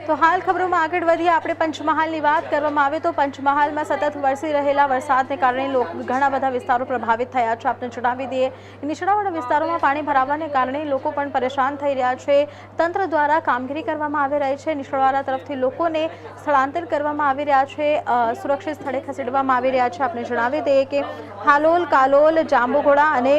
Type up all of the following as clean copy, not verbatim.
તો હાલ ખબરોમાં આગળ વધીએ આપણે પંચમહાલની વાત કરવામાં આવે તો પંચમહાલમાં સતત વરસી રહેલા વરસાદને કારણે ઘણા બધા વિસ્તારો પ્રભાવિત થયા છે। આપણે જણાવી દઈએ નીચાણવાળા વિસ્તારોમાં પાણી ભરાવાને કારણે લોકો પણ પરેશાન થઈ રહ્યા છે। તંત્ર દ્વારા કામગીરી કરવામાં આવી રહી છે। નીચાણવાળા તરફથી લોકોને સ્થળાંતર કરવામાં આવી રહ્યા છે, સુરક્ષિત સ્થળે ખસેડવામાં આવી રહ્યા છે। આપણે જણાવી દઈએ કે હાલોલ, કાલોલ, જાંબુઘોડા અને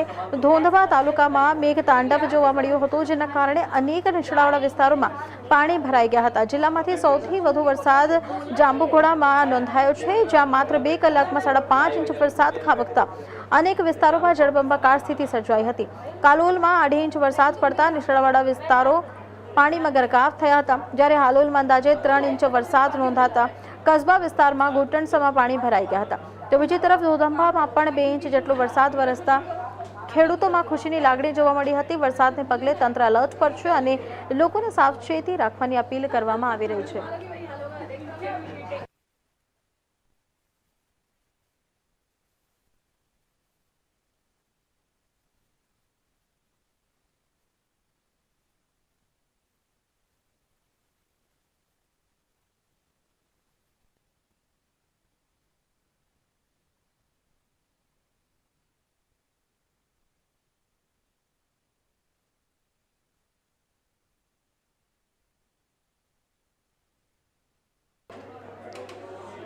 ધોંધવા તાલુકામાં મેઘતાંડવ જોવા મળ્યું હતું, જેના કારણે અનેક નીચાણવાળા વિસ્તારોમાં પાણી ભરાઈ ગયા હતા। જિલ્લામાંથી સૌથી વધુ વરસાદ જાંબુઘોડામાં નોંધાયો છે, જ્યાં માત્ર 2 કલાકમાં 5.5 ઇંચ વરસાદ ખાબકતા અનેક વિસ્તારોમાં જળબંબાકાર સ્થિતિ સર્જાઈ હતી। કાલોલમાં 2.5 ઇંચ વરસાદ પડતા નીચાણવાળા વિસ્તારો પાણીમાં ગરકાવ થયા હતા, જ્યારે હાલોલમાં અંદાજે 3 ઇંચ વરસાદ નોંધાતા કસ્બા વિસ્તારમાં ઘૂંટણસમાં પાણી ભરાઈ ગયા હતા। તો બીજી તરફ ધોધંભામાં પણ 2 ઇંચ જેટલો વરસાદ વરસતા ખેડૂતોમાં ખુશીની લાગણી જોવા મળી હતી। વરસાદને પગલે તંત્ર એલર્ટ પર છે અને લોકોને સાવચેતી રાખવાની અપીલ કરવામાં આવી રહી છે।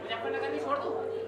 मुजफ्फरनगर नहीं छोड़ दूँ।